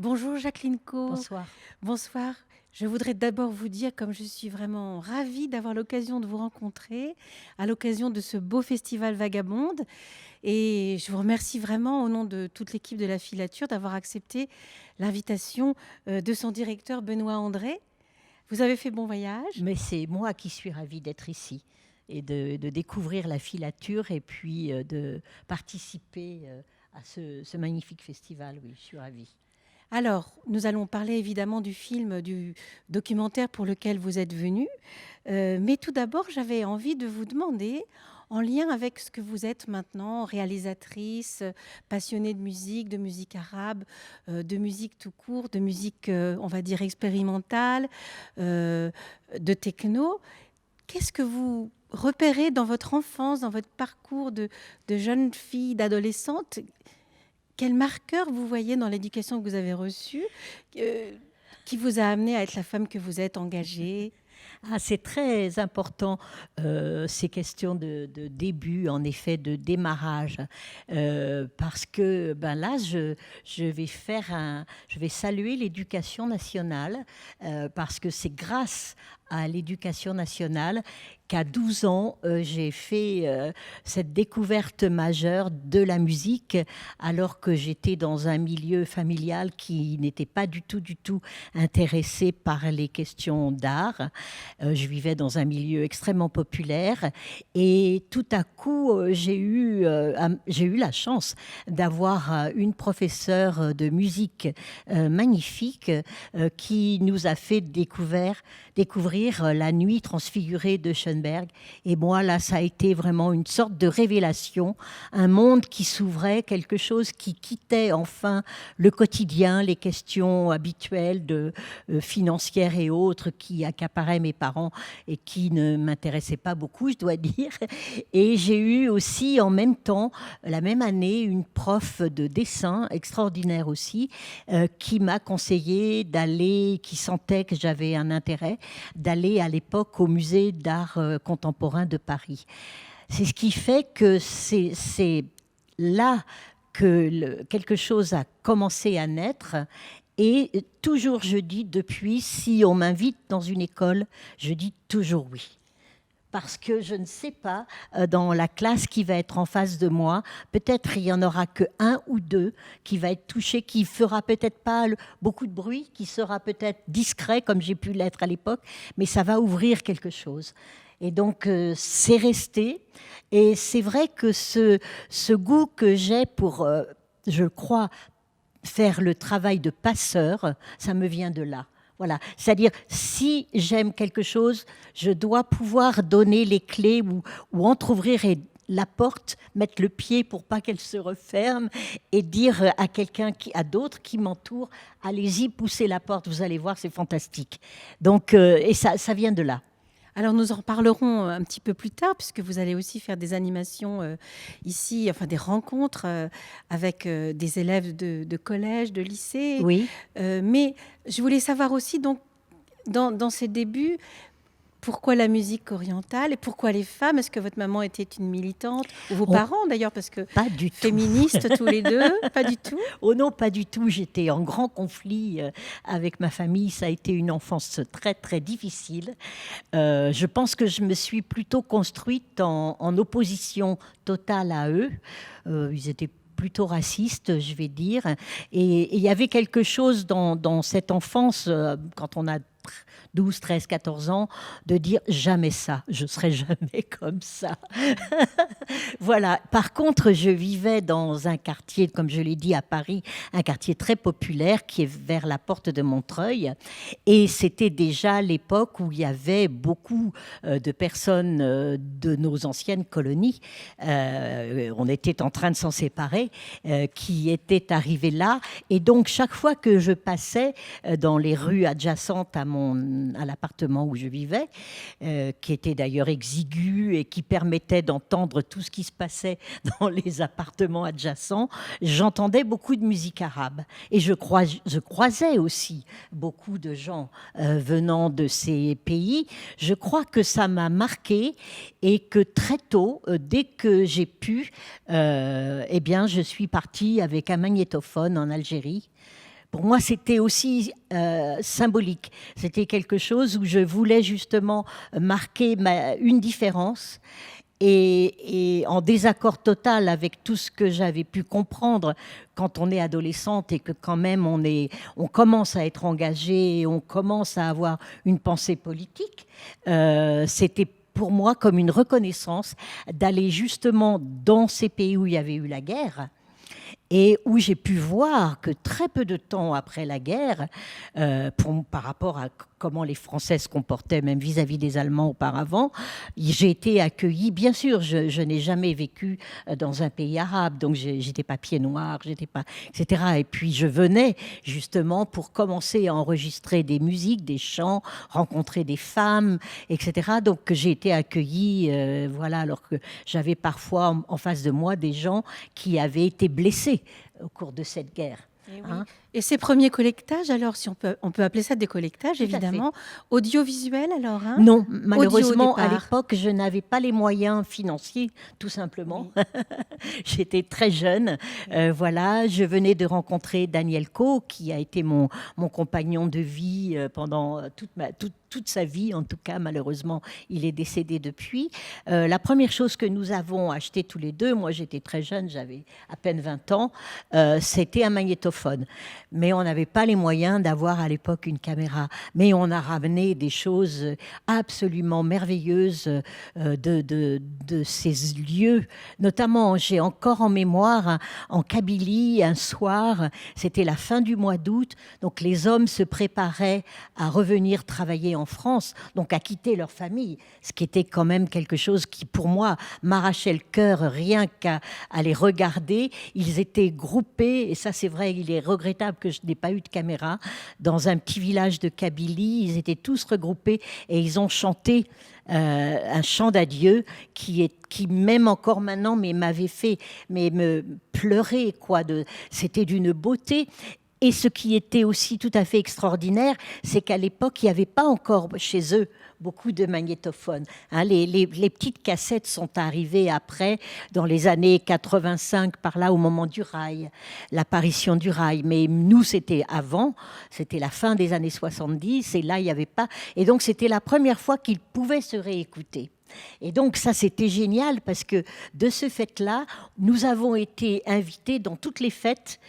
Bonjour Jacqueline Co. Bonsoir. Bonsoir. Je voudrais d'abord vous dire comme je suis vraiment ravie d'avoir l'occasion de vous rencontrer à l'occasion de ce beau festival Vagabonde. Et je vous remercie vraiment au nom de toute l'équipe de la filature d'avoir accepté l'invitation de son directeur Benoît André. Vous avez fait bon voyage? Mais c'est moi qui suis ravie d'être ici et de découvrir la filature et puis de participer à ce magnifique festival. Oui, je suis ravie. Alors, nous allons parler évidemment du film, du documentaire pour lequel vous êtes venu. Mais tout d'abord, j'avais envie de vous demander, en lien avec ce que vous êtes maintenant, réalisatrice, passionnée de musique arabe, de musique tout court, de musique, on va dire, expérimentale, de techno, qu'est-ce que vous repérez dans votre enfance, dans votre parcours de jeune fille, d'adolescente? Quel marqueur vous voyez dans l'éducation que vous avez reçue euh, qui vous a amené à être la femme que vous êtes, engagée? Ah, c'est très important, ces questions de début, en effet, de démarrage. Parce que ben là, je vais saluer l'éducation nationale, parce que c'est grâce à l'éducation nationale qu'à 12 ans, j'ai fait cette découverte majeure de la musique, alors que j'étais dans un milieu familial qui n'était pas du tout intéressé par les questions d'art. Je vivais dans un milieu extrêmement populaire et tout à coup, j'ai eu la chance d'avoir une professeure de musique magnifique qui nous a fait découvrir La Nuit transfigurée de Schoenberg. Et moi, là, ça a été vraiment une sorte de révélation, un monde qui s'ouvrait, quelque chose qui quittait enfin le quotidien, les questions habituelles financières et autres qui accaparaient mes parents et qui ne m'intéressaient pas beaucoup, je dois dire. Et j'ai eu aussi en même temps, la même année, une prof de dessin extraordinaire aussi, qui m'a conseillé d'aller, qui sentait que j'avais un intérêt, d'aller à l'époque au musée d'art contemporain de Paris. C'est ce qui fait que c'est là que quelque chose a commencé à naître. Et toujours, je dis depuis, si on m'invite dans une école, je dis toujours oui. Parce que je ne sais pas, dans la classe qui va être en face de moi, peut-être il n'y en aura que un ou deux qui va être touché, qui fera peut-être pas beaucoup de bruit, qui sera peut-être discret comme j'ai pu l'être à l'époque, mais ça va ouvrir quelque chose. Et donc, c'est resté. Et c'est vrai que ce goût que j'ai pour, je crois, faire le travail de passeur, ça me vient de là. Voilà. C'est-à-dire, si j'aime quelque chose, je dois pouvoir donner les clés ou entrouvrir la porte, mettre le pied pour pas qu'elle se referme et dire à quelqu'un, à d'autres qui m'entourent, allez-y, poussez la porte, vous allez voir, c'est fantastique. Donc, et ça vient de là. Alors nous en parlerons un petit peu plus tard, puisque vous allez aussi faire des animations ici, enfin des rencontres avec des élèves de collège, de lycée. Oui. Mais je voulais savoir aussi, donc, dans ces débuts, pourquoi la musique orientale et pourquoi les femmes? Est-ce que votre maman était une militante? Ou vos Oh, parents d'ailleurs, parce que pas du tout. féministes tous les deux? Pas du tout? Oh non, pas du tout. J'étais en grand conflit avec ma famille. Ça a été une enfance très, très difficile. Je pense que je me suis plutôt construite en opposition totale à eux. Ils étaient plutôt racistes, je vais dire. Et il y avait quelque chose dans cette enfance, quand on a 12, 13, 14 ans, de dire jamais ça, je serai jamais comme ça. Voilà. Par contre, je vivais dans un quartier, comme je l'ai dit à Paris, un quartier très populaire qui est vers la porte de Montreuil. Et c'était déjà l'époque où il y avait beaucoup de personnes de nos anciennes colonies. On était en train de s'en séparer, qui étaient arrivées là. Et donc, chaque fois que je passais dans les rues adjacentes à l'appartement où je vivais, qui était d'ailleurs exigu et qui permettait d'entendre tout ce qui se passait dans les appartements adjacents, j'entendais beaucoup de musique arabe. Et je croisais aussi beaucoup de gens venant de ces pays. Je crois que ça m'a marqué et que très tôt, dès que j'ai pu, eh bien, je suis partie avec un magnétophone en Algérie pour moi, c'était aussi symbolique. C'était quelque chose où je voulais justement marquer une différence. Et en désaccord total avec tout ce que j'avais pu comprendre quand on est adolescente et que quand même on commence à être engagé et on commence à avoir une pensée politique, c'était pour moi comme une reconnaissance d'aller justement dans ces pays où il y avait eu la guerre et où j'ai pu voir que très peu de temps après la guerre, par rapport à comment les Français se comportaient, même vis-à-vis des Allemands auparavant, j'ai été accueillie. Bien sûr, je n'ai jamais vécu dans un pays arabe, donc j'étais pas pied noir, j'étais pas, etc. Et puis je venais justement pour commencer à enregistrer des musiques, des chants, rencontrer des femmes, etc. Donc j'ai été accueillie, voilà, alors que j'avais parfois en face de moi des gens qui avaient été blessés au cours de cette guerre. Et, oui. Et ces premiers collectages, alors, si on peut appeler ça des collectages, Tout évidemment, audiovisuels, alors hein. Non, malheureusement, à l'époque, je n'avais pas les moyens financiers, tout simplement. Oui. J'étais très jeune. Voilà, je venais de rencontrer Daniel Coe, qui a été mon compagnon de vie pendant toute sa vie, en tout cas, malheureusement, il est décédé depuis. La première chose que nous avons acheté tous les deux, moi j'étais très jeune, j'avais à peine 20 ans, c'était un magnétophone. Mais on n'avait pas les moyens d'avoir à l'époque une caméra. Mais on a ramené des choses absolument merveilleuses de ces lieux. Notamment, j'ai encore en mémoire, en Kabylie, un soir, c'était la fin du mois d'août, donc les hommes se préparaient à revenir travailler en France, donc à quitter leur famille, ce qui était quand même quelque chose qui, pour moi, m'arrachait le cœur rien qu'à les regarder. Ils étaient groupés, et ça c'est vrai, il est regrettable que je n'ai pas eu de caméra, dans un petit village de Kabylie. Ils étaient tous regroupés et ils ont chanté un chant d'adieu qui même encore maintenant m'avait fait me pleurer, quoi. C'était d'une beauté. Et ce qui était aussi tout à fait extraordinaire, c'est qu'à l'époque, il n'y avait pas encore chez eux beaucoup de magnétophones. Hein, les petites cassettes sont arrivées après, dans les années 85, par là, au moment du rail, l'apparition du rail. Mais nous, c'était avant, c'était la fin des années 70, et là, il n'y avait pas. Et donc, c'était la première fois qu'ils pouvaient se réécouter. Et donc ça, c'était génial parce que de ce fait-là, nous avons été invités dans toutes les fêtes.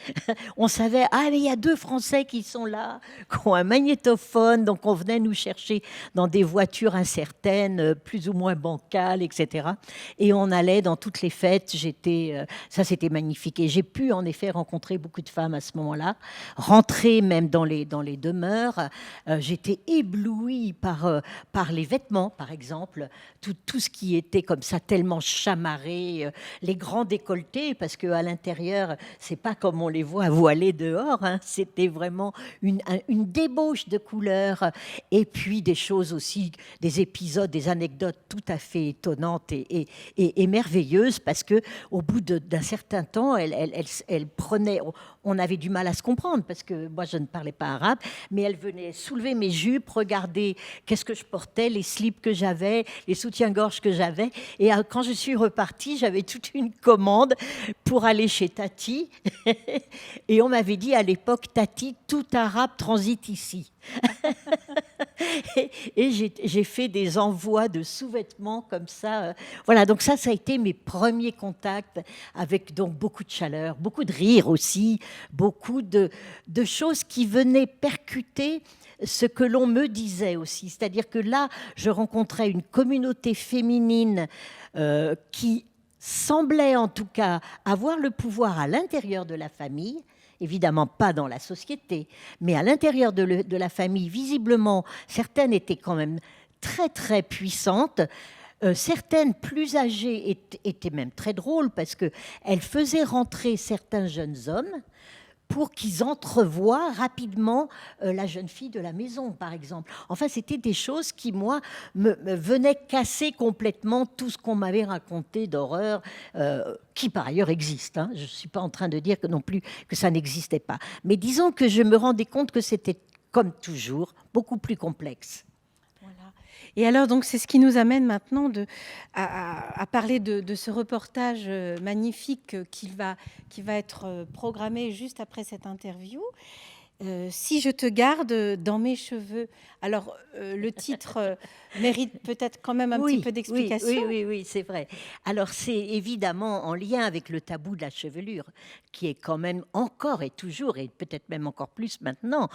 On savait, ah mais il y a 2 Français qui sont là, qui ont un magnétophone, donc on venait nous chercher dans des voitures incertaines, plus ou moins bancales, etc. Et on allait dans toutes les fêtes. Ça c'était magnifique. Et j'ai pu en effet rencontrer beaucoup de femmes à ce moment-là, rentrer même dans les demeures. J'étais éblouie par les vêtements, par exemple, tout ce qui était comme ça tellement chamarré, les grands décolletés, parce qu'à l'intérieur, c'est pas comme on les voit voilés dehors, hein, c'était vraiment une débauche de couleurs, et puis des choses aussi, des épisodes, des anecdotes tout à fait étonnantes et merveilleuses, parce qu'au bout d'un certain temps, elle prenait... On avait du mal à se comprendre, parce que moi, je ne parlais pas arabe, mais elle venait soulever mes jupes, regarder qu'est-ce que je portais, les slips que j'avais, les soutiens-gorge que j'avais. Et quand je suis repartie, j'avais toute une commande pour aller chez Tati. Et on m'avait dit à l'époque, Tati, tout arabe transite ici. Et j'ai fait des envois de sous-vêtements comme ça. Voilà, donc ça a été mes premiers contacts avec donc beaucoup de chaleur, beaucoup de rire aussi, beaucoup de choses qui venaient percuter ce que l'on me disait aussi. C'est-à-dire que là, je rencontrais une communauté féminine qui semblait en tout cas avoir le pouvoir à l'intérieur de la famille, évidemment pas dans la société, mais à l'intérieur de la famille, visiblement, certaines étaient quand même très très puissantes. Certaines plus âgées étaient même très drôles parce qu'elles faisaient rentrer certains jeunes hommes pour qu'ils entrevoient rapidement la jeune fille de la maison, par exemple. Enfin, c'était des choses qui, moi, me venaient casser complètement tout ce qu'on m'avait raconté d'horreur, qui par ailleurs existe. Hein. Je ne suis pas en train de dire que non plus que ça n'existait pas. Mais disons que je me rendais compte que c'était, comme toujours, beaucoup plus complexe. Et alors, donc, c'est ce qui nous amène maintenant à parler de ce reportage magnifique qui va être programmé juste après cette interview. Si je te garde dans mes cheveux. Alors, le titre mérite peut-être quand même un petit Oui, peu oui, d'explication. oui, oui, oui, c'est vrai. Alors, c'est évidemment en lien avec le tabou de la chevelure, qui est quand même encore et toujours, et peut-être même encore plus maintenant,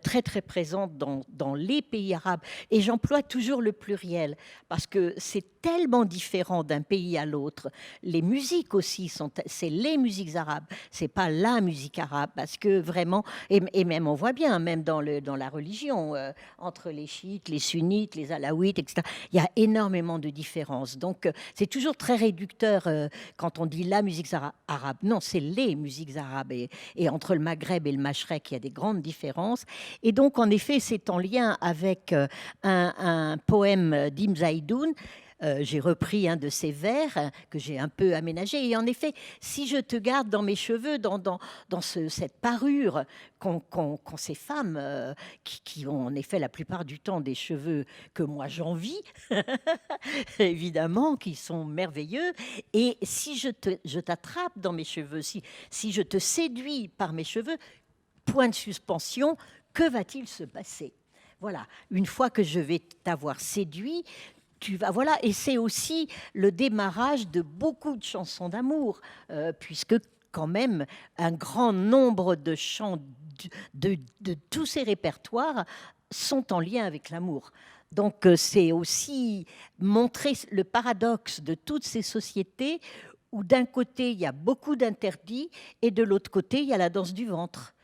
très, très présente dans les pays arabes. Et j'emploie toujours le pluriel, parce que c'est tellement différent d'un pays à l'autre. Les musiques aussi, c'est les musiques arabes, c'est pas la musique arabe, parce que vraiment, et même on voit bien, même dans la religion, entre les chiites, les sunnites, les alaouites, etc. Il y a énormément de différences. Donc, c'est toujours très réducteur quand on dit la musique arabe. Non, c'est les musiques arabes. Et entre le Maghreb et le Machrek, il y a des grandes différences. Et donc, en effet, c'est en lien avec un poème d'Ibn Zaïdoun. J'ai repris un de ses vers que j'ai un peu aménagé. Et en effet, si je te garde dans mes cheveux, cette parure qu'ont ces femmes qui ont en effet la plupart du temps des cheveux que moi j'envie, évidemment, qui sont merveilleux. Et si je t'attrape dans mes cheveux, si je te séduis par mes cheveux, point de suspension, que va-t-il se passer? Voilà, une fois que je vais t'avoir séduit, tu vas, voilà, et c'est aussi le démarrage de beaucoup de chansons d'amour, puisque quand même un grand nombre de chants de tous ces répertoires sont en lien avec l'amour. Donc c'est aussi montrer le paradoxe de toutes ces sociétés où d'un côté il y a beaucoup d'interdits et de l'autre côté il y a la danse du ventre.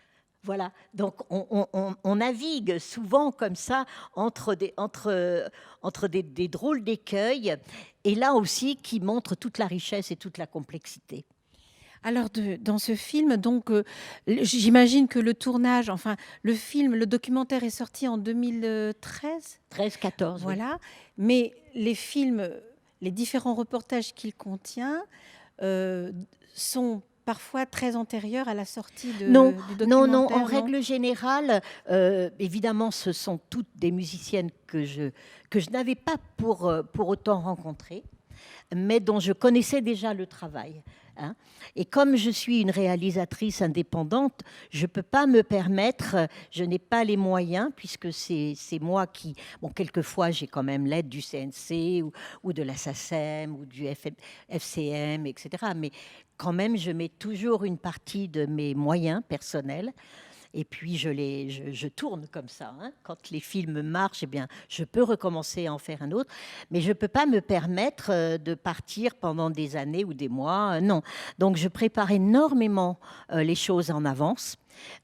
Voilà, donc on navigue souvent comme ça entre des drôles d'écueils, et là aussi qui montre toute la richesse et toute la complexité. Alors, dans ce film, donc, j'imagine que le tournage, enfin, le film, le documentaire est sorti en 2013. 13-14, oui. Voilà. Mais les films, les différents reportages qu'il contient sont parfois très antérieurs à la sortie Non, du non, non, en documentaire, non? règle générale, évidemment, ce sont toutes des musiciennes que je n'avais pas pour autant rencontrées, mais dont je connaissais déjà le travail, hein. Et comme je suis une réalisatrice indépendante, je ne peux pas me permettre, je n'ai pas les moyens, puisque c'est moi qui... Bon, quelquefois, j'ai quand même l'aide du CNC ou de la SACEM ou du FCM, etc. Mais quand même, je mets toujours une partie de mes moyens personnels. Et puis, je tourne comme ça, hein. Quand les films marchent, eh bien, je peux recommencer à en faire un autre. Mais je ne peux pas me permettre de partir pendant des années ou des mois. Non. Donc, je prépare énormément les choses en avance.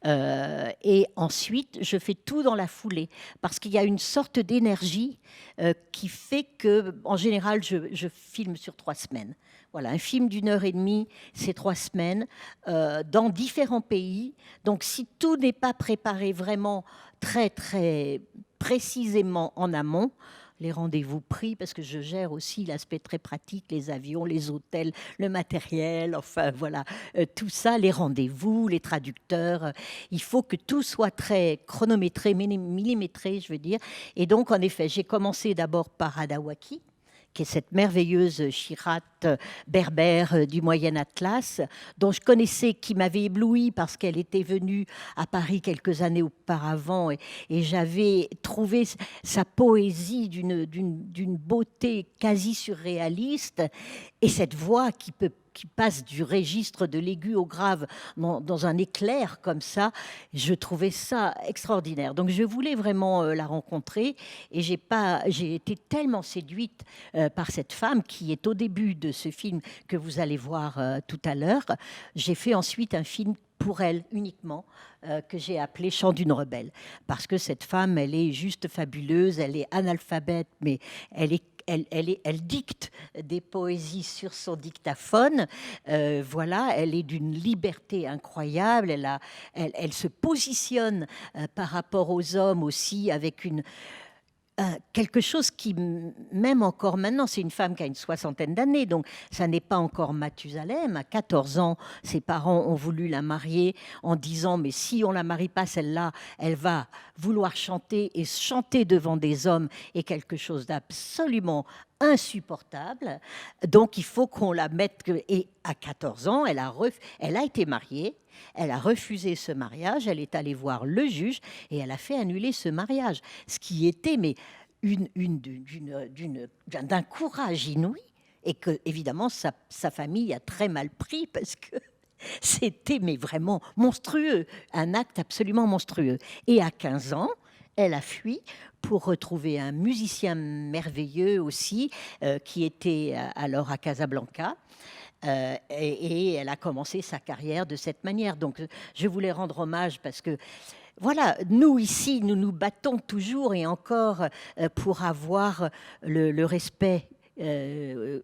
Et ensuite, je fais tout dans la foulée. Parce qu'il y a une sorte d'énergie qui fait que, en général, je filme sur 3 semaines. Voilà, un film d'1 heure et demie, c'est 3 semaines, dans différents pays. Donc, si tout n'est pas préparé vraiment très, très précisément en amont, les rendez-vous pris, parce que je gère aussi l'aspect très pratique, les avions, les hôtels, le matériel, enfin voilà, tout ça, les rendez-vous, les traducteurs. Il faut que tout soit très chronométré, millimétré, je veux dire. Et donc, en effet, j'ai commencé d'abord par Adawaki, qui est cette merveilleuse chirate berbère du Moyen Atlas, dont je connaissais, qui m'avait ébloui parce qu'elle était venue à Paris quelques années auparavant, et j'avais trouvé sa poésie d'une beauté quasi surréaliste, et cette voix qui passe du registre de l'aigu au grave dans un éclair comme ça, je trouvais ça extraordinaire. Donc je voulais vraiment la rencontrer, et j'ai été tellement séduite par cette femme qui est au début de ce film que vous allez voir tout à l'heure. J'ai fait ensuite un film pour elle uniquement, que j'ai appelé Chant d'une rebelle. Parce que cette femme, elle est juste fabuleuse, elle est analphabète, mais elle dicte des poésies sur son dictaphone. Voilà, elle est d'une liberté incroyable. Elle se positionne par rapport aux hommes aussi avec quelque chose qui, même encore maintenant, c'est une femme qui a une 60aine d'années, donc ça n'est pas encore Mathusalem. À 14 ans, ses parents ont voulu la marier en disant, mais si on la marie pas, celle-là, elle va vouloir chanter, et chanter devant des hommes est quelque chose d'absolument insupportable. Donc, il faut qu'on la mette. Et à 14 ans, elle a été mariée. Elle a refusé ce mariage. Elle est allée voir le juge et elle a fait annuler ce mariage. Ce qui était, mais d'un courage inouï. Et que, évidemment, sa famille a très mal pris parce que c'était mais vraiment monstrueux, un acte absolument monstrueux. Et à 15 ans, elle a fui pour retrouver un musicien merveilleux aussi, qui était alors à Casablanca. Et elle a commencé sa carrière de cette manière. Donc, je voulais rendre hommage parce que, voilà, nous ici, nous nous battons toujours et encore pour avoir le respect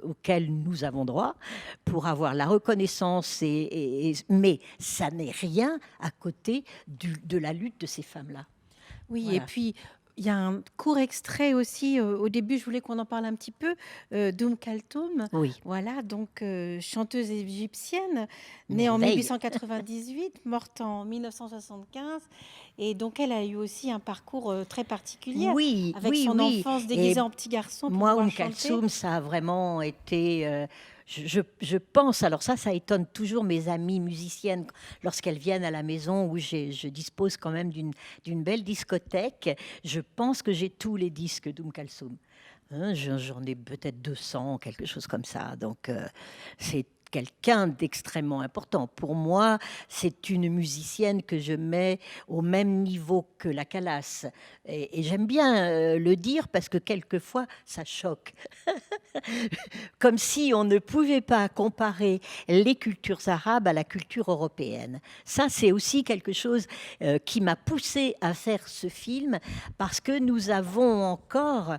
auquel nous avons droit, pour avoir la reconnaissance, mais ça n'est rien à côté de la lutte de ces femmes-là. Oui, et Voilà. puis il y a un court extrait aussi, au début, je voulais qu'on en parle un petit peu, Kalthoum. Oui, Voilà, donc chanteuse égyptienne, une née en merveille. 1898, morte en 1975. Et donc elle a eu aussi un parcours très particulier, Oui, avec oui, son oui. enfance Et déguisée en petit garçon pour moi, pouvoir chanter. Kalthoum, ça a vraiment été. Je pense, alors ça étonne toujours mes amies musiciennes lorsqu'elles viennent à la maison où je dispose quand même d'une belle discothèque. Je pense que j'ai tous les disques Kalthoum. Hein, j'en ai peut-être 200, quelque chose comme ça. Donc, c'est quelqu'un d'extrêmement important. Pour moi, c'est une musicienne que je mets au même niveau que la Calas. Et j'aime bien le dire parce que quelquefois, ça choque. Comme si on ne pouvait pas comparer les cultures arabes à la culture européenne. Ça, c'est aussi quelque chose qui m'a poussée à faire ce film, parce que nous avons encore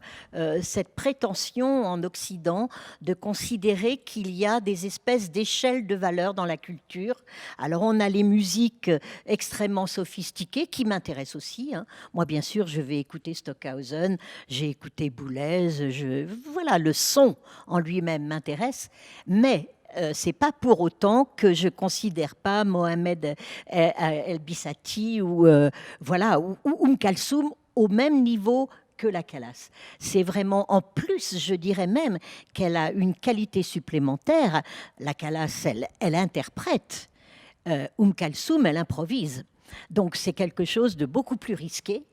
cette prétention en Occident de considérer qu'il y a des espèces d'échelles de valeur dans la culture. Alors, on a les musiques extrêmement sophistiquées qui m'intéressent aussi, hein. Moi, bien sûr, je vais écouter Stockhausen, j'ai écouté Boulez, voilà, le son en lui-même m'intéresse, mais c'est pas pour autant que je considère pas Mohamed El Bissati ou voilà ou Kalsoum au même niveau que la Calas. C'est vraiment, en plus, je dirais même qu'elle a une qualité supplémentaire. La Calas, elle interprète. Kalsoum, elle improvise. Donc c'est quelque chose de beaucoup plus risqué.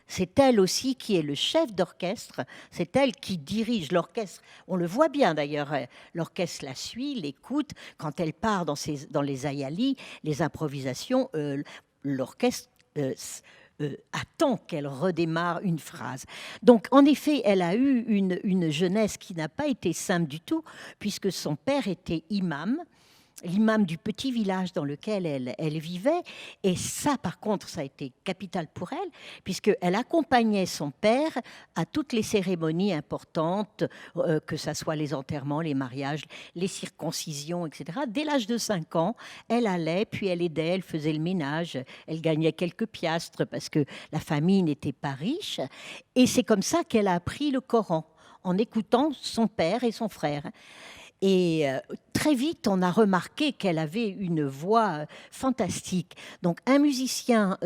C'est elle aussi qui est le chef d'orchestre, c'est elle qui dirige l'orchestre. On le voit bien d'ailleurs, l'orchestre la suit, l'écoute. Quand elle part dans les ayalis, les improvisations, l'orchestre attend qu'elle redémarre une phrase. Donc en effet, elle a eu une jeunesse qui n'a pas été simple du tout, puisque son père était imam, l'imam du petit village dans lequel elle vivait. Et ça, par contre, ça a été capital pour elle, puisqu'elle accompagnait son père à toutes les cérémonies importantes, que ce soit les enterrements, les mariages, les circoncisions, etc. Dès l'âge de 5 ans, elle allait, puis elle aidait, elle faisait le ménage, elle gagnait quelques piastres parce que la famille n'était pas riche. Et c'est comme ça qu'elle a appris le Coran, en écoutant son père et son frère. Et très vite, on a remarqué qu'elle avait une voix fantastique. Donc, un musicien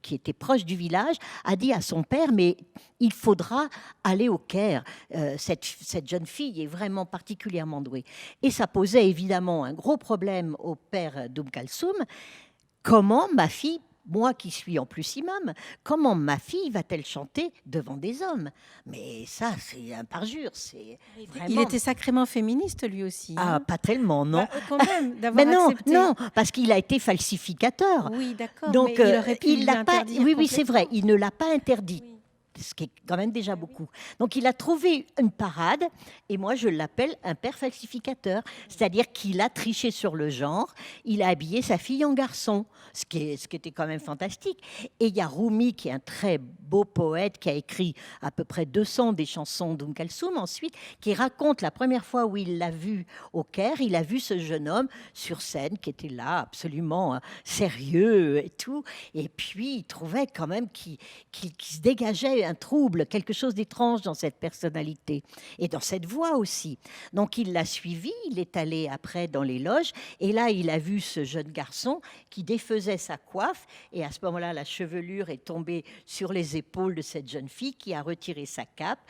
qui était proche du village a dit à son père, mais il faudra aller au Caire. Cette jeune fille est vraiment particulièrement douée. Et ça posait évidemment un gros problème au père Kalsoum. Comment ma fille, moi qui suis en plus imam, comment ma fille va-t-elle chanter devant des hommes? Mais ça, c'est un parjure, c'est vraiment... Il était sacrément féministe lui aussi, Ah, hein. pas tellement, non. Quand même, Mais d'avoir non, accepté. non, parce qu'il a été falsificateur. Oui, d'accord, Donc, mais il aurait pu il l'a pas. l'interdire Oui, oui, c'est vrai, complètement. il ne l'a pas interdit. Oui. Ce qui est quand même déjà beaucoup. Donc il a trouvé une parade, et moi je l'appelle un père falsificateur, c'est-à-dire qu'il a triché sur le genre, il a habillé sa fille en garçon, ce qui était quand même fantastique. Et il y a Rumi, qui est un très beau poète, qui a écrit à peu près 200 des chansons Kalsoum ensuite, qui raconte la première fois où il l'a vu au Caire, il a vu ce jeune homme sur scène, qui était là, absolument sérieux et tout, et puis il trouvait quand même qu'il se dégageait un trouble, quelque chose d'étrange dans cette personnalité et dans cette voix aussi. Donc il l'a suivi, il est allé après dans les loges, et là il a vu ce jeune garçon qui défaisait sa coiffe, et à ce moment-là la chevelure est tombée sur les épaules de cette jeune fille qui a retiré sa cape.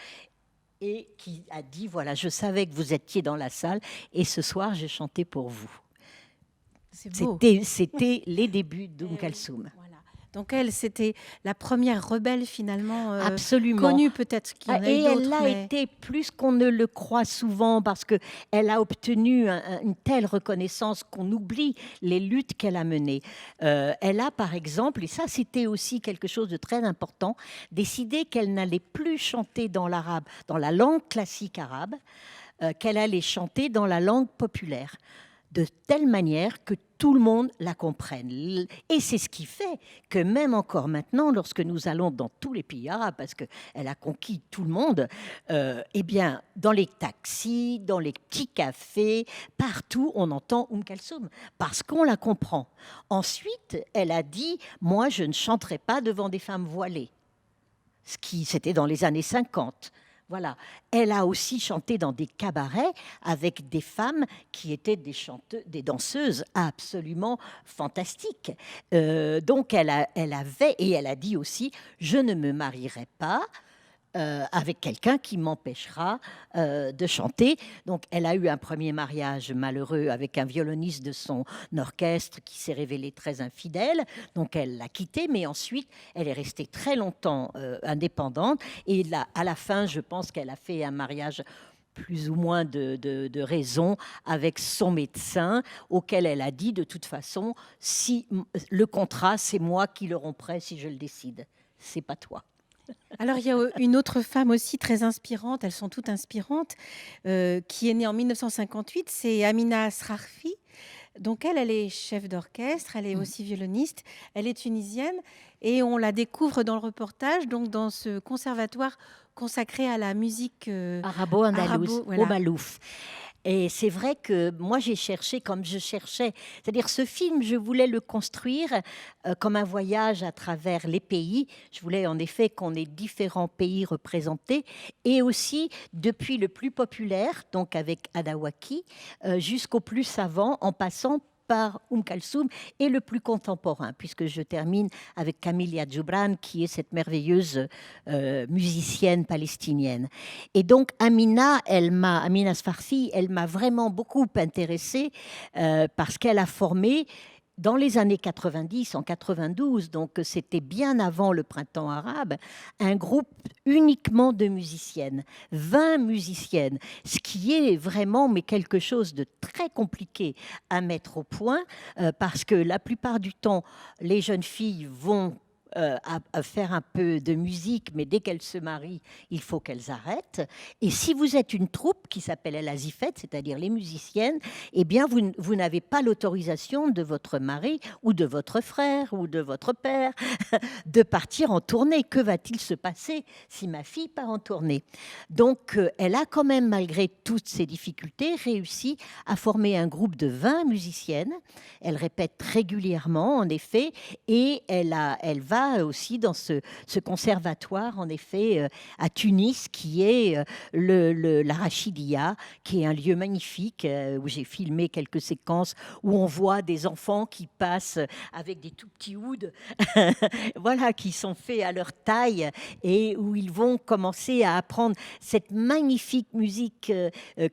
et qui a dit, voilà, je savais que vous étiez dans la salle et ce soir, j'ai chanté pour vous. C'est beau. C'était les débuts Oui, Kalsoum. voilà. Donc elle, c'était la première rebelle finalement, Absolument. connue peut-être qu'il y en a Et eu d'autres. elle a été plus qu'on ne le croit souvent parce qu'elle a obtenu une telle reconnaissance qu'on oublie les luttes qu'elle a menées. Elle a par exemple, et ça c'était aussi quelque chose de très important, décidé qu'elle n'allait plus chanter dans l'arabe, dans la langue classique arabe, qu'elle allait chanter dans la langue populaire, de telle manière que tout le monde la comprenne. Et c'est ce qui fait que même encore maintenant, lorsque nous allons dans tous les pays arabes, parce qu'elle a conquis tout le monde, eh bien, dans les taxis, dans les petits cafés, partout, on entend Kalsoum, parce qu'on la comprend. Ensuite, elle a dit, moi, je ne chanterai pas devant des femmes voilées. C'était dans les années 50. Voilà. Elle a aussi chanté dans des cabarets avec des femmes qui étaient des danseuses absolument fantastiques. Donc elle avait, et elle a dit aussi, je ne me marierai pas avec quelqu'un qui m'empêchera de chanter. Donc, elle a eu un premier mariage malheureux avec un violoniste de son orchestre qui s'est révélé très infidèle. Donc, elle l'a quitté, mais ensuite, elle est restée très longtemps indépendante. Et là, à la fin, je pense qu'elle a fait un mariage plus ou moins de raison avec son médecin, auquel elle a dit, de toute façon, si le contrat, c'est moi qui le romprai si je le décide. C'est pas toi. Alors, il y a une autre femme aussi très inspirante, elles sont toutes inspirantes, qui est née en 1958, c'est Amina Asrarfi. Donc elle est chef d'orchestre, elle est aussi violoniste, elle est tunisienne et on la découvre dans le reportage, donc dans ce conservatoire consacré à la musique arabo-andalouse, voilà. au Malouf. Et c'est vrai que moi, j'ai cherché comme je cherchais. C'est-à-dire, ce film, je voulais le construire comme un voyage à travers les pays. Je voulais en effet qu'on ait différents pays représentés. Et aussi, depuis le plus populaire, donc avec Adawaki, jusqu'au plus savant, en passant par Kalsoum et le plus contemporain, puisque je termine avec Kamilia Djoubran, qui est cette merveilleuse musicienne palestinienne. Et donc Amina Asfarfi, elle m'a vraiment beaucoup intéressée parce qu'elle a formé dans les années 90, en 92, donc c'était bien avant le printemps arabe, un groupe uniquement de musiciennes, 20 musiciennes, ce qui est vraiment mais quelque chose de très compliqué à mettre au point, parce que la plupart du temps, les jeunes filles vont à faire un peu de musique, mais dès qu'elles se marient, il faut qu'elles arrêtent. Et si vous êtes une troupe qui s'appelle El Azifet, c'est-à-dire les musiciennes, eh bien, vous n'avez pas l'autorisation de votre mari ou de votre frère ou de votre père de partir en tournée. Que va-t-il se passer si ma fille part en tournée? Donc, elle a quand même, malgré toutes ces difficultés, réussi à former un groupe de 20 musiciennes. Elle répète régulièrement, en effet, et elle va aussi dans ce conservatoire, en effet, à Tunis, qui est la Rachidia, qui est un lieu magnifique où j'ai filmé quelques séquences où on voit des enfants qui passent avec des tout petits hoods, voilà, qui sont faits à leur taille et où ils vont commencer à apprendre cette magnifique musique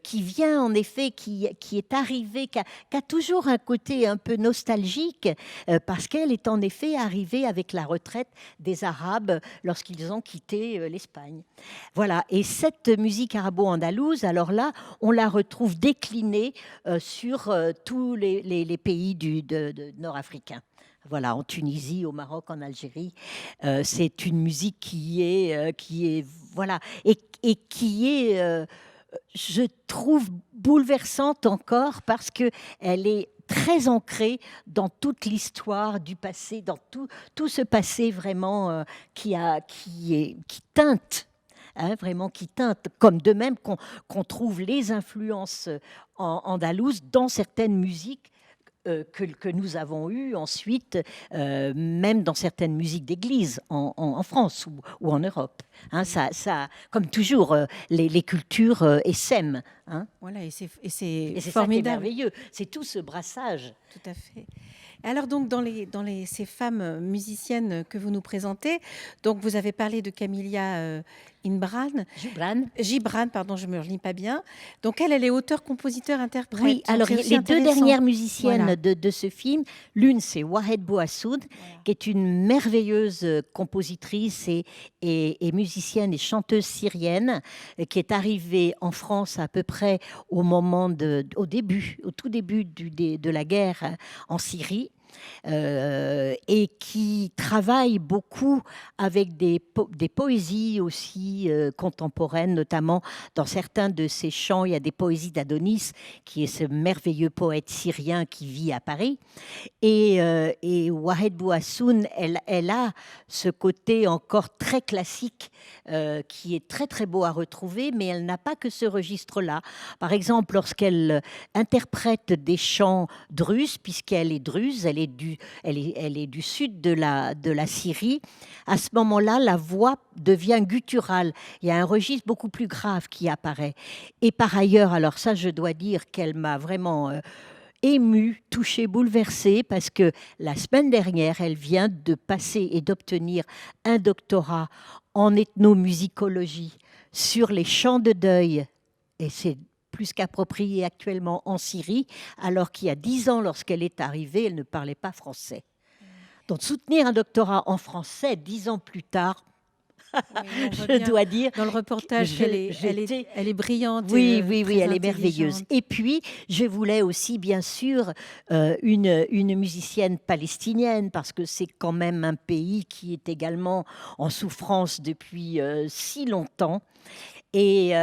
qui vient, en effet, qui est arrivée, qui a toujours un côté un peu nostalgique parce qu'elle est en effet arrivée avec la retraite des Arabes lorsqu'ils ont quitté l'Espagne. Voilà, et cette musique arabo-andalouse, alors là, on la retrouve déclinée sur tous les pays nord-africains. Voilà, en Tunisie, au Maroc, en Algérie. C'est une musique qui est voilà, et qui est, je trouve, bouleversante encore parce qu'elle est très ancrée dans toute l'histoire du passé, dans tout ce passé vraiment qui teinte, hein, vraiment qui teinte, comme de même qu'on trouve les influences andalouses dans certaines musiques que nous avons eues ensuite, même dans certaines musiques d'église en France ou en Europe. Hein, ça, comme toujours, les cultures essaiment. Hein. Voilà, et c'est formidable. Ça qui est merveilleux, c'est tout ce brassage. Tout à fait. Alors donc ces femmes musiciennes que vous nous présentez, donc vous avez parlé de Kamilia Gibran, pardon, je me relis pas bien. Donc elle est auteure, compositeur, interprète. Oui, alors les deux dernières musiciennes voilà. de ce film, l'une c'est Wahed Bouassoud, voilà, qui est une merveilleuse compositrice et musicienne et chanteuse syrienne, qui est arrivée en France à peu près au tout début de la guerre en Syrie. Et qui travaille beaucoup avec des poésies aussi contemporaines, notamment dans certains de ses chants, il y a des poésies d'Adonis, qui est ce merveilleux poète syrien qui vit à Paris. Et Wahed Bouassoun, elle a ce côté encore très classique qui est très très beau à retrouver, mais elle n'a pas que ce registre-là. Par exemple, lorsqu'elle interprète des chants druzes, puisqu'elle est druze, elle est du sud de la Syrie, à ce moment-là, la voix devient gutturale. Il y a un registre beaucoup plus grave qui apparaît. Et par ailleurs, alors ça, je dois dire qu'elle m'a vraiment émue, touchée, bouleversée, parce que la semaine dernière, elle vient de passer et d'obtenir un doctorat en ethnomusicologie sur les chants de deuil. Et c'est plus qu'approprié actuellement en Syrie, alors qu'il y a 10 ans, lorsqu'elle est arrivée, elle ne parlait pas français. Donc soutenir un doctorat en français 10 ans plus tard, oui, je dois dire. Dans le reportage, elle est brillante. Oui, elle est merveilleuse. Et puis, je voulais aussi, bien sûr, une musicienne palestinienne, parce que c'est quand même un pays qui est également en souffrance depuis si longtemps. Et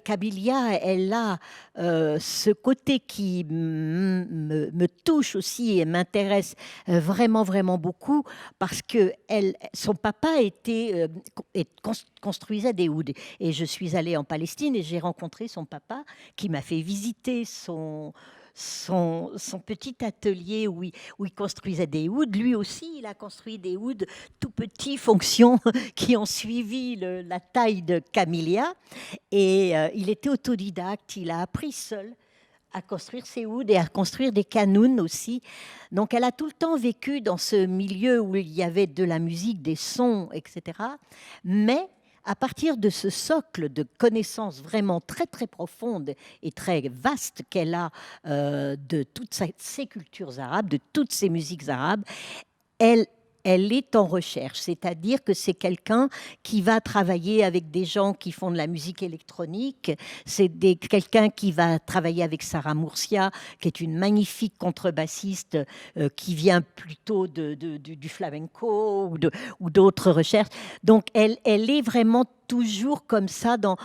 Kabylia, elle a ce côté qui me touche aussi et m'intéresse vraiment, vraiment beaucoup, parce que son papa construisait des ouds. Et je suis allée en Palestine et j'ai rencontré son papa qui m'a fait visiter son petit atelier où il construisait des ouds. Lui aussi, il a construit des ouds tout petits, fonctions qui ont suivi la taille de Camélia. Et il était autodidacte, il a appris seul à construire ses ouds et à construire des canouns aussi. Donc elle a tout le temps vécu dans ce milieu où il y avait de la musique, des sons, etc. Mais à partir de ce socle de connaissances vraiment très, très profondes et très vastes qu'elle a de toutes ces cultures arabes, de toutes ces musiques arabes, elle est en recherche, c'est-à-dire que c'est quelqu'un qui va travailler avec des gens qui font de la musique électronique, c'est quelqu'un qui va travailler avec Sarah Moursia, qui est une magnifique contrebassiste qui vient plutôt du flamenco ou d'autres recherches. Donc, elle est vraiment toujours comme ça dans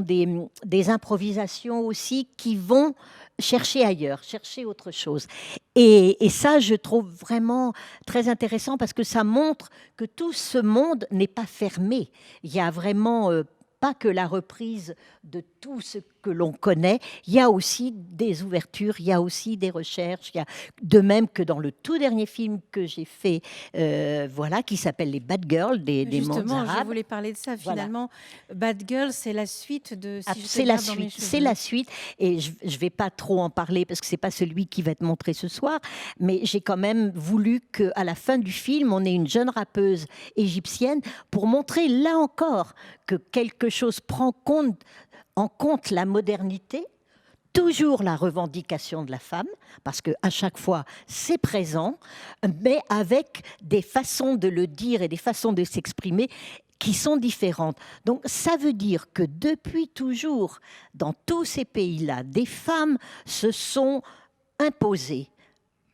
des improvisations aussi qui vont chercher ailleurs, chercher autre chose. Et ça, je trouve vraiment très intéressant parce que ça montre que tout ce monde n'est pas fermé. Il y a vraiment pas que la reprise de tout ce que l'on connaît, il y a aussi des ouvertures, il y a aussi des recherches, de même que dans le tout dernier film que j'ai fait, qui s'appelle Les Bad Girls des mondes arabes. Justement, je voulais parler de ça finalement. Voilà. Bad Girls, c'est la suite de... c'est la suite, et je ne vais pas trop en parler parce que ce n'est pas celui qui va être montré ce soir, mais j'ai quand même voulu qu'à la fin du film, on ait une jeune rappeuse égyptienne pour montrer là encore que quelque chose prend en compte la modernité, toujours la revendication de la femme, parce qu'à chaque fois, c'est présent, mais avec des façons de le dire et des façons de s'exprimer qui sont différentes. Donc, ça veut dire que depuis toujours, dans tous ces pays-là, des femmes se sont imposées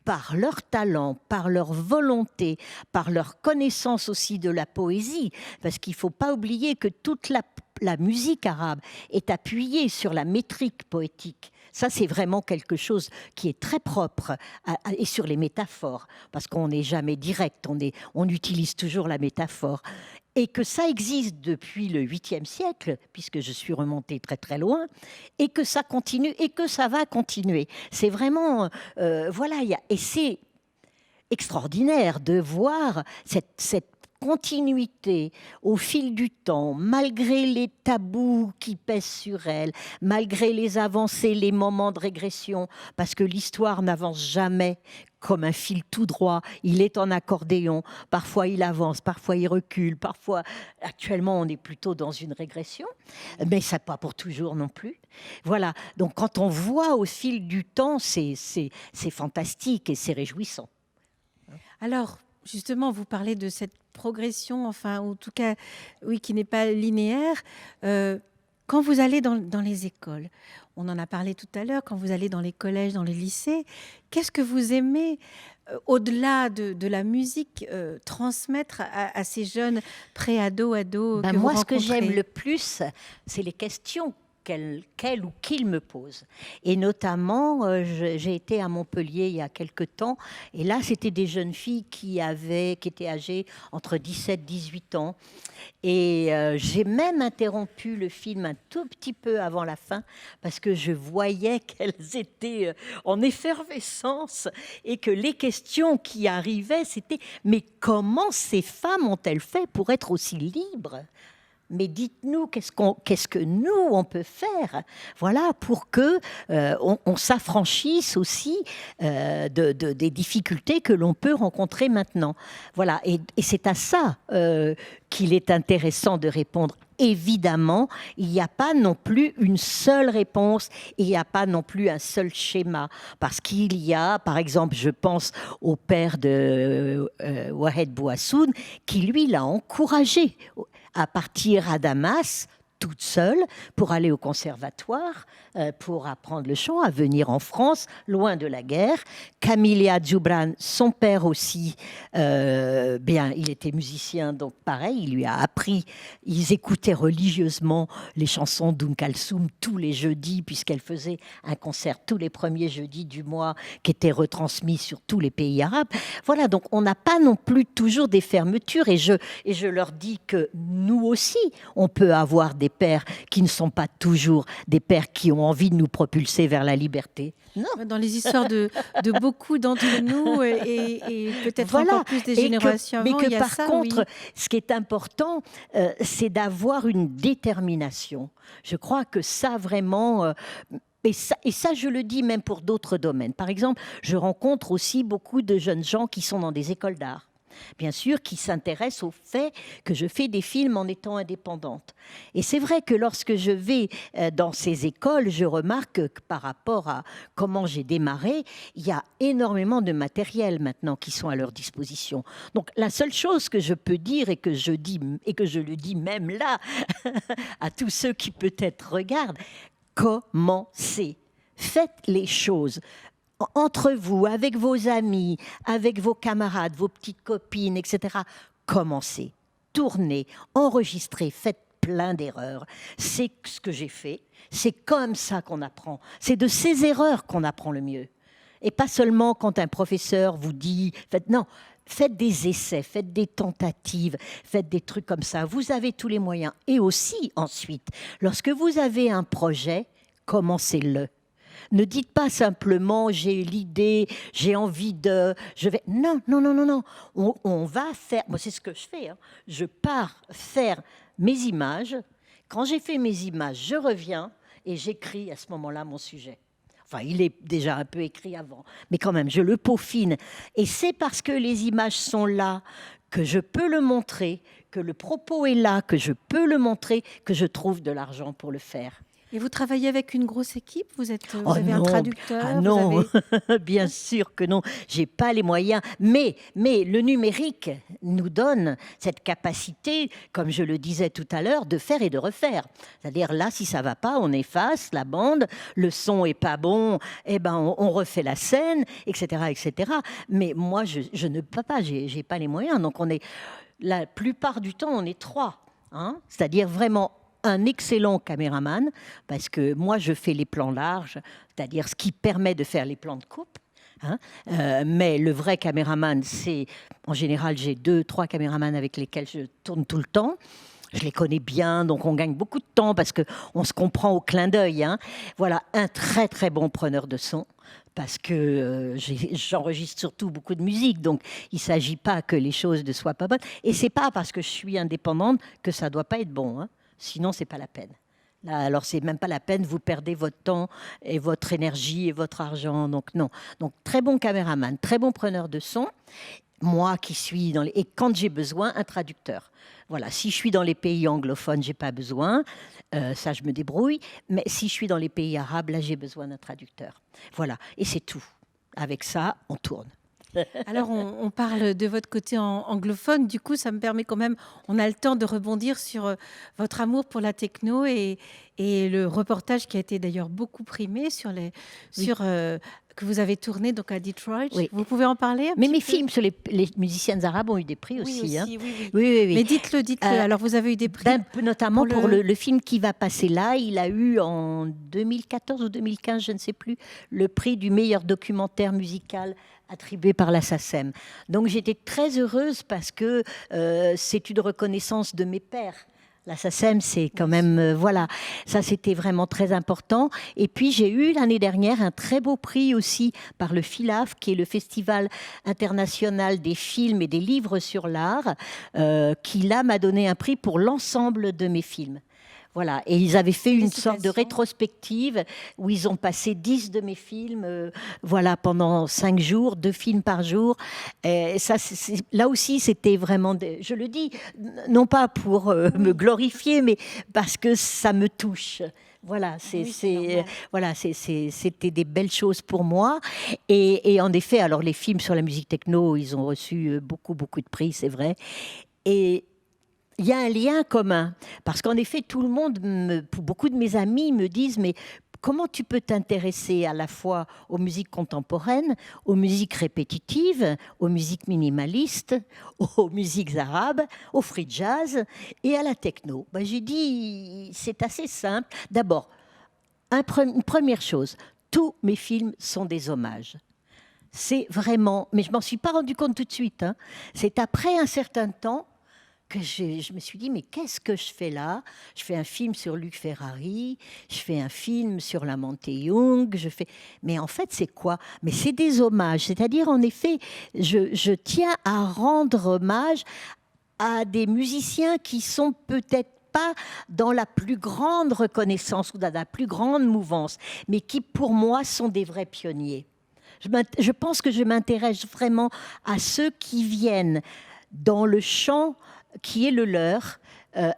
par leur talent, par leur volonté, par leur connaissance aussi de la poésie, parce qu'il ne faut pas oublier que toute la musique arabe est appuyée sur la métrique poétique. Ça, c'est vraiment quelque chose qui est très propre, et sur les métaphores, parce qu'on n'est jamais direct, on utilise toujours la métaphore. Et que ça existe depuis le 8e siècle, puisque je suis remontée très très loin, et que ça continue, et que ça va continuer. C'est vraiment... et c'est extraordinaire de voir cette continuité au fil du temps, malgré les tabous qui pèsent sur elle, malgré les avancées, les moments de régression, parce que l'histoire n'avance jamais comme un fil tout droit, il est en accordéon, parfois il avance, parfois il recule, parfois, actuellement on est plutôt dans une régression, mais ça pas pour toujours non plus. Voilà, donc quand on voit au fil du temps, c'est fantastique et c'est réjouissant. Alors, justement, vous parlez de cette progression, enfin, en tout cas, oui, qui n'est pas linéaire. Quand vous allez dans les écoles, on en a parlé tout à l'heure, quand vous allez dans les collèges, dans les lycées, qu'est-ce que vous aimez, au-delà de la musique, transmettre à ces jeunes pré-ados, ados que vous Moi, rencontrez? ce que j'aime le plus, c'est les questions qu'elle ou qu'il me pose. Et notamment, j'ai été à Montpellier il y a quelque temps, et là, c'était des jeunes filles qui étaient âgées entre 17 et 18 ans. Et j'ai même interrompu le film un tout petit peu avant la fin, parce que je voyais qu'elles étaient en effervescence, et que les questions qui arrivaient, c'était « Mais comment ces femmes ont-elles fait pour être aussi libres ?» Mais dites-nous, qu'est-ce que nous, on peut faire, voilà, pour que on s'affranchisse aussi des difficultés que l'on peut rencontrer maintenant. Voilà, et c'est à ça qu'il est intéressant de répondre. Évidemment, il n'y a pas non plus une seule réponse, il n'y a pas non plus un seul schéma, parce qu'il y a, par exemple, je pense au père de Wahed Bouassoun, qui lui l'a encouragé à partir à Damas, toute seule, pour aller au conservatoire, pour apprendre le chant, à venir en France, loin de la guerre. Camilla Djoubran, son père aussi, il était musicien, donc pareil, il lui a appris, ils écoutaient religieusement les chansons d'Oum Kalsoum tous les jeudis, puisqu'elle faisait un concert tous les premiers jeudis du mois, qui était retransmis sur tous les pays arabes. Voilà, donc on n'a pas non plus toujours des fermetures, et je leur dis que nous aussi, on peut avoir des pères qui ne sont pas toujours des pères qui ont envie de nous propulser vers la liberté. Non. Dans les histoires de beaucoup d'entre nous et peut-être encore plus des générations avant, mais il y a par ça, contre, oui. ce qui est important, c'est d'avoir une détermination. Je crois que ça vraiment... Et ça, je le dis même pour d'autres domaines. Par exemple, je rencontre aussi beaucoup de jeunes gens qui sont dans des écoles d'art, bien sûr, qui s'intéressent au fait que je fais des films en étant indépendante. Et c'est vrai que lorsque je vais dans ces écoles, je remarque que par rapport à comment j'ai démarré, il y a énormément de matériel maintenant qui sont à leur disposition. Donc la seule chose que je peux dire et que je le dis même là à tous ceux qui peut-être regardent, commencez, faites les choses. Entre vous, avec vos amis, avec vos camarades, vos petites copines, etc. Commencez, tournez, enregistrez, faites plein d'erreurs. C'est ce que j'ai fait. C'est comme ça qu'on apprend. C'est de ces erreurs qu'on apprend le mieux. Et pas seulement quand un professeur vous dit... Faites des essais, faites des tentatives, faites des trucs comme ça. Vous avez tous les moyens. Et aussi, ensuite, lorsque vous avez un projet, commencez-le. Ne dites pas simplement j'ai l'idée, j'ai envie de, je vais. Non. On va faire. Moi, c'est ce que je fais. Je pars faire mes images. Quand j'ai fait mes images, je reviens et j'écris à ce moment-là mon sujet. Enfin, il est déjà un peu écrit avant, mais quand même, je le peaufine. Et c'est parce que les images sont là que je peux le montrer, que le propos est là, que je peux le montrer, que je trouve de l'argent pour le faire. Et vous travaillez avec une grosse équipe? Vous avez non. un traducteur? Ah non, bien sûr que non. J'ai pas les moyens. Mais le numérique nous donne cette capacité, comme je le disais tout à l'heure, de faire et de refaire. C'est-à-dire là, si ça va pas, on efface la bande. Le son est pas bon, eh ben on refait la scène, etc., etc. Mais moi, je ne peux pas. J'ai pas les moyens. Donc la plupart du temps, on est 3. C'est-à-dire vraiment un excellent caméraman, parce que moi, je fais les plans larges, c'est-à-dire ce qui permet de faire les plans de coupe. Mais le vrai caméraman, en général, j'ai 2-3 caméramans avec lesquels je tourne tout le temps. je les connais bien, donc on gagne beaucoup de temps parce qu'on se comprend au clin d'œil. Hein. Voilà, un très très bon preneur de son. Parce que j'enregistre surtout beaucoup de musique, donc il ne s'agit pas que les choses ne soient pas bonnes. Et c'est pas parce que je suis indépendante que ça ne doit pas être bon. Hein. Sinon, c'est pas la peine. Là, alors, c'est même pas la peine, vous perdez votre temps et votre énergie et votre argent. Donc, non. Donc, très bon caméraman, très bon preneur de son. Moi qui suis dans les... Et quand j'ai besoin, un traducteur. Voilà, si je suis dans les pays anglophones, j'ai pas besoin. Ça, je me débrouille. Mais si je suis dans les pays arabes, là, j'ai besoin d'un traducteur. Voilà, et c'est tout. Avec ça, on tourne. Alors, on parle de votre côté anglophone. Du coup, ça me permet quand même, on a le temps de rebondir sur votre amour pour la techno et le reportage qui a été d'ailleurs beaucoup primé sur que vous avez tourné donc à Detroit. Oui. Vous pouvez en parler un Mais petit mes peu? films sur les musiciennes arabes ont eu des prix aussi. Oui, Hein. aussi, oui, oui. Oui. Mais dites-le. Alors, vous avez eu des prix Notamment pour pour le film qui va passer là. Il a eu en 2014 ou 2015, je ne sais plus, le prix du meilleur documentaire musical attribué par la SACEM. Donc j'étais très heureuse parce que c'est une reconnaissance de mes pairs. La SACEM, c'est quand même, voilà, ça c'était vraiment très important. Et puis j'ai eu l'année dernière un très beau prix aussi par le FILAF, qui est le Festival international des films et des livres sur l'art, qui là m'a donné un prix pour l'ensemble de mes films. Voilà, et ils avaient fait une sorte de rétrospective où ils ont passé 10 de mes films, voilà, pendant 5 jours, 2 films par jour. Et ça, là aussi, c'était vraiment, je le dis, non pas pour me glorifier, mais parce que ça me touche. Voilà, c'était des belles choses pour moi. Et en effet, alors les films sur la musique techno, ils ont reçu beaucoup de prix, c'est vrai. Et il y a un lien commun, parce qu'en effet, tout le monde, beaucoup de mes amis me disent, mais comment tu peux t'intéresser à la fois aux musiques contemporaines, aux musiques répétitives, aux musiques minimalistes, aux musiques arabes, au free jazz et à la techno? Ben, j'ai dit, c'est assez simple. D'abord, une première chose, tous mes films sont des hommages. C'est vraiment, mais je m'en suis pas rendu compte tout de suite, hein. C'est après un certain temps que je me suis dit, mais qu'est-ce que je fais là? Je fais un film sur Luc Ferrari, je fais un film sur la Young, mais en fait, c'est quoi? Mais c'est des hommages. C'est-à-dire, en effet, je tiens à rendre hommage à des musiciens qui sont peut-être pas dans la plus grande reconnaissance ou dans la plus grande mouvance, mais qui, pour moi, sont des vrais pionniers. Je pense que je m'intéresse vraiment à ceux qui viennent dans le champ qui est le leur,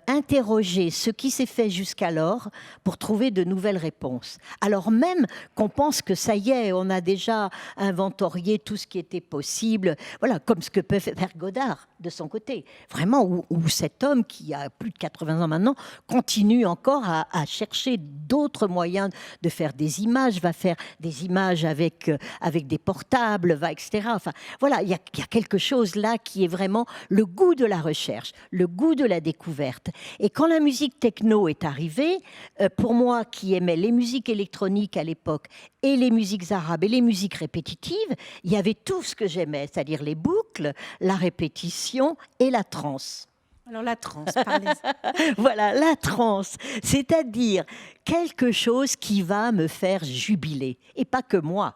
interroger ce qui s'est fait jusqu'alors pour trouver de nouvelles réponses. Alors même qu'on pense que ça y est, on a déjà inventorié tout ce qui était possible, voilà, comme ce que peut faire Godard de son côté. Vraiment, où cet homme qui a plus de 80 ans maintenant continue encore à chercher d'autres moyens de faire des images, va faire des images avec des portables, etc. Enfin, voilà, il y a quelque chose là qui est vraiment le goût de la recherche, le goût de la découverte. Et quand la musique techno est arrivée, pour moi qui aimais les musiques électroniques à l'époque et les musiques arabes et les musiques répétitives, il y avait tout ce que j'aimais, c'est-à-dire les boucles, la répétition et la trance. Alors la trance, parlez-y. Voilà, la trance, c'est-à-dire quelque chose qui va me faire jubiler, et pas que moi.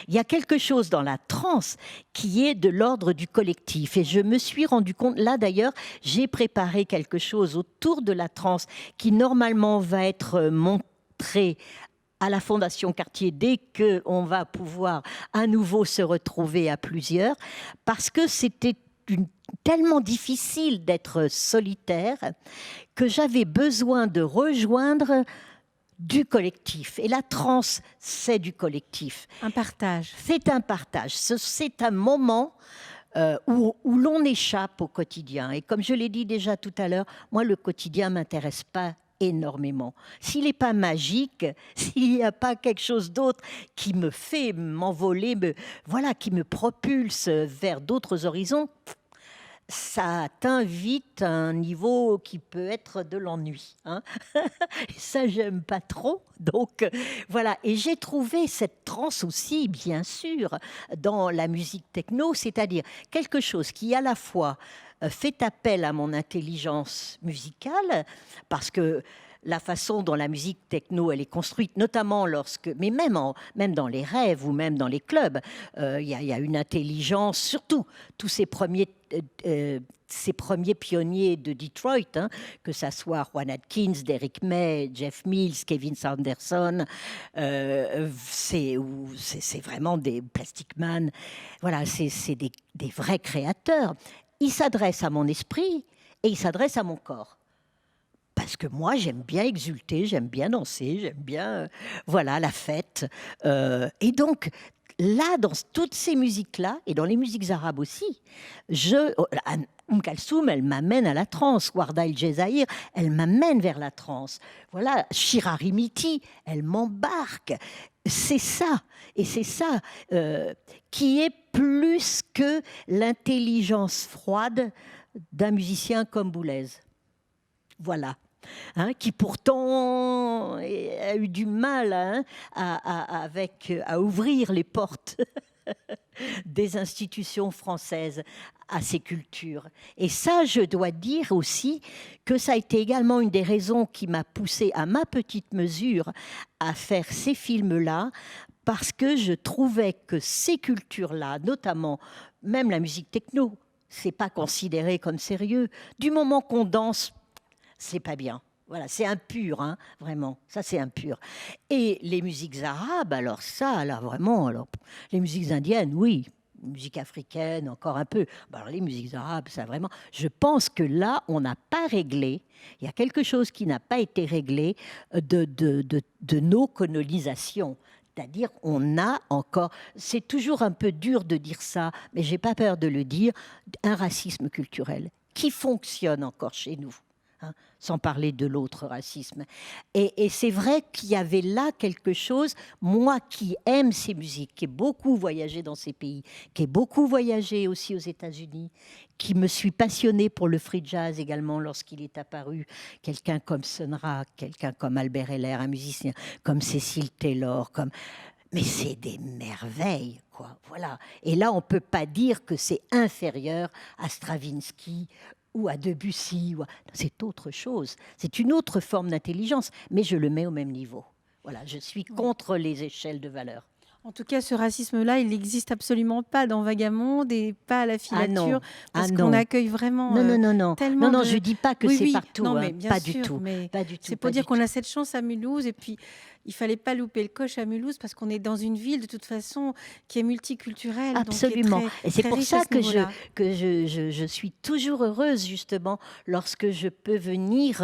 Il y a quelque chose dans la trance qui est de l'ordre du collectif. Et je me suis rendu compte, là d'ailleurs, j'ai préparé quelque chose autour de la trance qui normalement va être montré à la Fondation Cartier dès qu'on va pouvoir à nouveau se retrouver à plusieurs, parce que c'était tellement difficile d'être solitaire que j'avais besoin de rejoindre du collectif. Et la trance, c'est du collectif. Un partage. C'est un partage. C'est un moment où l'on échappe au quotidien. Et comme je l'ai dit déjà tout à l'heure, moi, le quotidien ne m'intéresse pas énormément. S'il n'est pas magique, s'il n'y a pas quelque chose d'autre qui me fait m'envoler, voilà, qui me propulse vers d'autres horizons, ça atteint vite un niveau qui peut être de l'ennui, hein. Et ça, j'aime pas trop. Donc, voilà. Et j'ai trouvé cette transe aussi, bien sûr, dans la musique techno, c'est-à-dire quelque chose qui, à la fois, fait appel à mon intelligence musicale, parce que la façon dont la musique techno elle est construite, notamment mais même dans les rêves ou même dans les clubs, y a une intelligence, surtout tous ces premiers pionniers de Detroit, hein, que ça soit Juan Atkins, Derrick May, Jeff Mills, Kevin Sanderson, c'est vraiment des Plastic Man. Voilà, c'est des vrais créateurs. Ils s'adressent à mon esprit et ils s'adressent à mon corps. Parce que moi, j'aime bien exulter, j'aime bien danser, j'aime bien, voilà, la fête. Et donc, là, dans toutes ces musiques-là, et dans les musiques arabes aussi, Kalsoum, elle m'amène à la transe. Warda El Jazair, elle m'amène vers la transe. Voilà, Shira Rimiti, elle m'embarque. C'est ça, et c'est ça qui est plus que l'intelligence froide d'un musicien comme Boulez. Voilà. Hein, qui pourtant a eu du mal, hein, à ouvrir les portes des institutions françaises à ces cultures. Et ça, je dois dire aussi que ça a été également une des raisons qui m'a poussée à ma petite mesure à faire ces films-là, parce que je trouvais que ces cultures-là, notamment même la musique techno, c'est pas considéré comme sérieux. Du moment qu'on danse, c'est pas bien. Voilà, c'est impur, hein, vraiment. Ça, c'est impur. Et les musiques arabes, alors ça, là, vraiment, alors, les musiques indiennes, oui. Musique africaine, encore un peu. Bah, alors, les musiques arabes, ça, vraiment. Je pense que là, on n'a pas réglé. Il y a quelque chose qui n'a pas été réglé de nos colonisations. C'est-à-dire, on a encore, c'est toujours un peu dur de dire ça, mais j'ai pas peur de le dire, un racisme culturel qui fonctionne encore chez nous. Hein, sans parler de l'autre racisme. Et c'est vrai qu'il y avait là quelque chose, moi qui aime ces musiques, qui ai beaucoup voyagé dans ces pays, qui ai beaucoup voyagé aussi aux États-Unis, qui me suis passionnée pour le free jazz également lorsqu'il est apparu, quelqu'un comme Sun Ra, quelqu'un comme Albert Heller, un musicien comme Cecil Taylor, mais c'est des merveilles, quoi. Voilà. Et là, on ne peut pas dire que c'est inférieur à Stravinsky ou à Debussy. C'est autre chose. C'est une autre forme d'intelligence, mais je le mets au même niveau. Voilà, je suis contre les échelles de valeur. En tout cas, ce racisme-là, il n'existe absolument pas dans Vagabond et pas à la filature, parce qu'on accueille vraiment tellement non, je ne dis pas que c'est partout, non, hein, mais bien pas sûr, du tout. Mais pas du tout c'est pour dire qu'on a cette chance à Mulhouse, et puis il ne fallait pas louper le coche à Mulhouse, parce qu'on est dans une ville, de toute façon, qui est multiculturelle. Absolument. Donc qui est très, et c'est très pour riche ça que je suis toujours heureuse, justement, lorsque je peux venir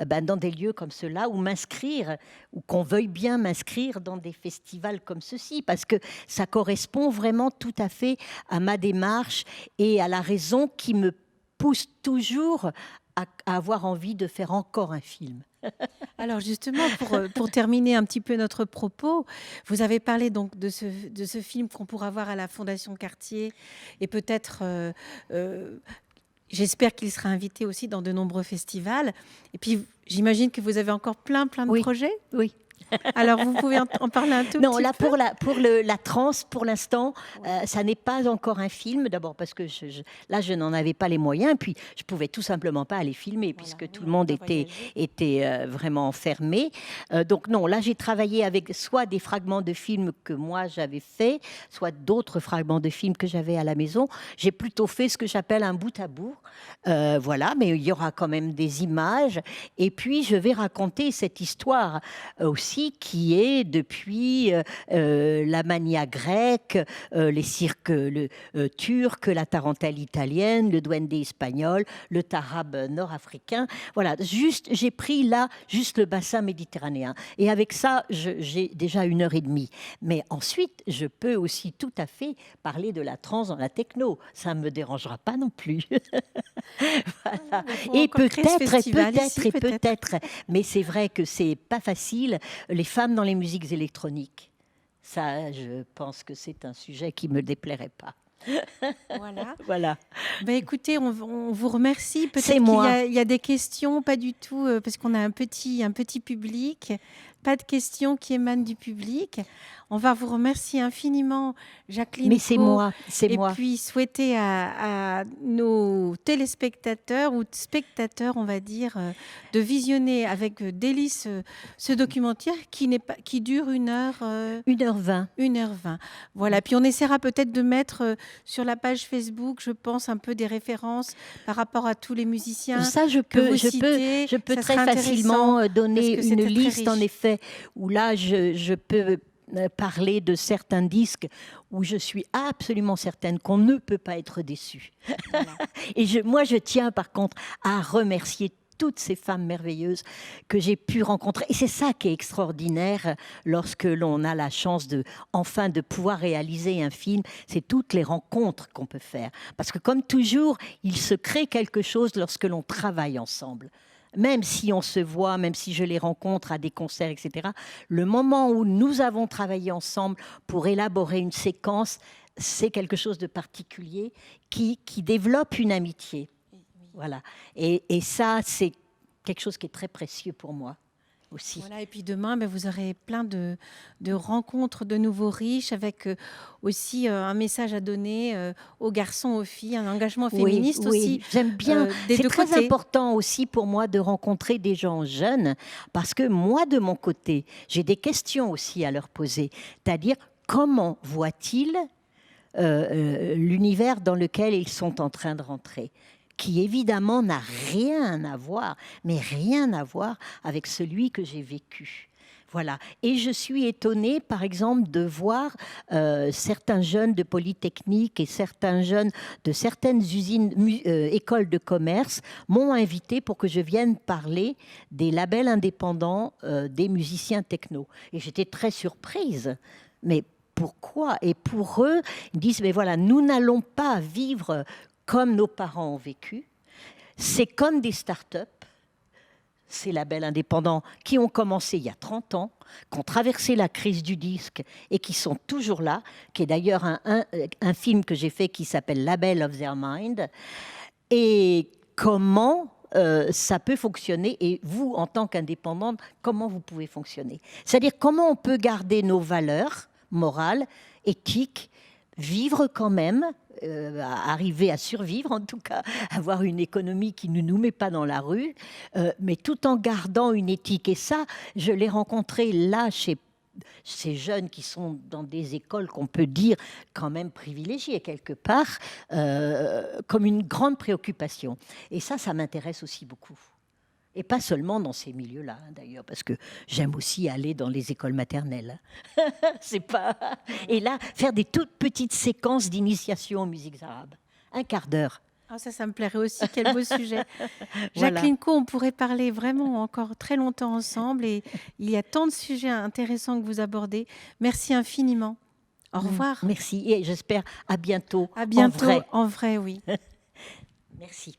dans des lieux comme ceux-là, ou m'inscrire, ou qu'on veuille bien m'inscrire dans des festivals comme ceux-ci, parce que ça correspond vraiment tout à fait à ma démarche et à la raison qui me pousse toujours à avoir envie de faire encore un film. Alors justement, pour terminer un petit peu notre propos, vous avez parlé donc de ce film qu'on pourra voir à la Fondation Cartier, et peut-être, j'espère qu'il sera invité aussi dans de nombreux festivals. Et puis, j'imagine que vous avez encore plein de projets. Oui. Alors, vous pouvez en parler un tout non, petit là, peu. pour la transe, pour l'instant, ça n'est pas encore un film. D'abord parce que là, je n'en avais pas les moyens. Puis, je pouvais tout simplement pas aller filmer puisque tout le monde était vraiment fermé. Donc non, là, j'ai travaillé avec soit des fragments de films que moi, j'avais fait, soit d'autres fragments de films que j'avais à la maison. J'ai plutôt fait ce que j'appelle un bout à bout. Voilà, mais il y aura quand même des images. Et puis, je vais raconter cette histoire aussi qui est depuis la mania grecque, les cirques turcs, la tarentelle italienne, le duende espagnol, le tarab nord-africain. Voilà, j'ai pris là juste le bassin méditerranéen. Et avec ça, j'ai déjà 1h30. Mais ensuite, je peux aussi tout à fait parler de la trance dans la techno. Ça ne me dérangera pas non plus. Voilà. Et peut-être, mais c'est vrai que c'est pas facile. Les femmes dans les musiques électroniques, ça, je pense que c'est un sujet qui me déplairait pas. Voilà. Voilà. Bah, écoutez, on vous remercie. Peut-être C'est qu'il moi. il y a des questions, pas du tout, parce qu'on a un petit public. Pas de questions qui émanent du public. On va vous remercier infiniment, Mais Jacqueline c'est Co, moi, c'est et moi. puis souhaiter à nos téléspectateurs ou spectateurs, on va dire, de visionner avec délice ce documentaire qui dure 1 heure. 1h20. 1h20. Voilà, puis on essaiera peut-être de mettre sur la page Facebook, je pense, un peu des références par rapport à tous les musiciens Ça, que vous citez. je peux Ça très sera intéressant facilement parce donner que une c'était très liste, en riche. effet, où là, je peux parler de certains disques où je suis absolument certaine qu'on ne peut pas être déçu. Voilà. Et moi, je tiens par contre à remercier toutes ces femmes merveilleuses que j'ai pu rencontrer. Et c'est ça qui est extraordinaire lorsque l'on a la chance enfin de pouvoir réaliser un film, c'est toutes les rencontres qu'on peut faire. Parce que comme toujours, il se crée quelque chose lorsque l'on travaille ensemble. Même si on se voit, même si je les rencontre à des concerts, etc., le moment où nous avons travaillé ensemble pour élaborer une séquence, c'est quelque chose de particulier qui développe une amitié. Voilà. Et ça, c'est quelque chose qui est très précieux pour moi aussi. Voilà, et puis demain, ben, vous aurez plein de rencontres de nouveaux riches avec aussi un message à donner aux garçons, aux filles, un engagement féministe Oui, aussi j'aime bien. des C'est deux très côtés. important aussi pour moi de rencontrer des gens jeunes parce que moi, de mon côté, j'ai des questions aussi à leur poser. C'est-à-dire, comment voient-ils l'univers dans lequel ils sont en train de rentrer, qui évidemment n'a rien à voir, mais rien à voir avec celui que j'ai vécu. Voilà. Et je suis étonnée, par exemple, de voir certains jeunes de Polytechnique et certains jeunes de certaines écoles de commerce m'ont invité pour que je vienne parler des labels indépendants des musiciens techno. Et j'étais très surprise. Mais pourquoi? Et pour eux, ils disent, mais voilà, nous n'allons pas vivre comme nos parents ont vécu. C'est comme des start-up, ces labels indépendants qui ont commencé il y a 30 ans, qui ont traversé la crise du disque et qui sont toujours là, qui est d'ailleurs un film que j'ai fait qui s'appelle Label of Their Mind. Et comment ça peut fonctionner, et vous, en tant qu'indépendante, comment vous pouvez fonctionner. C'est-à-dire comment on peut garder nos valeurs morales, éthiques, vivre quand même, arriver à survivre, en tout cas, avoir une économie qui ne nous met pas dans la rue, mais tout en gardant une éthique. Et ça, je l'ai rencontré là chez ces jeunes qui sont dans des écoles qu'on peut dire quand même privilégiées quelque part, comme une grande préoccupation. Et ça m'intéresse aussi beaucoup. Et pas seulement dans ces milieux-là, d'ailleurs, parce que j'aime aussi aller dans les écoles maternelles. C'est pas... Et là, faire des toutes petites séquences d'initiation aux musiques arabes. 1/4 d'heure. Ah, ça me plairait aussi. Quel beau sujet. Voilà. Jacqueline Co, on pourrait parler vraiment encore très longtemps ensemble et il y a tant de sujets intéressants que vous abordez. Merci infiniment. Au revoir. Merci et j'espère à bientôt. À bientôt. En vrai. En vrai, oui. Merci.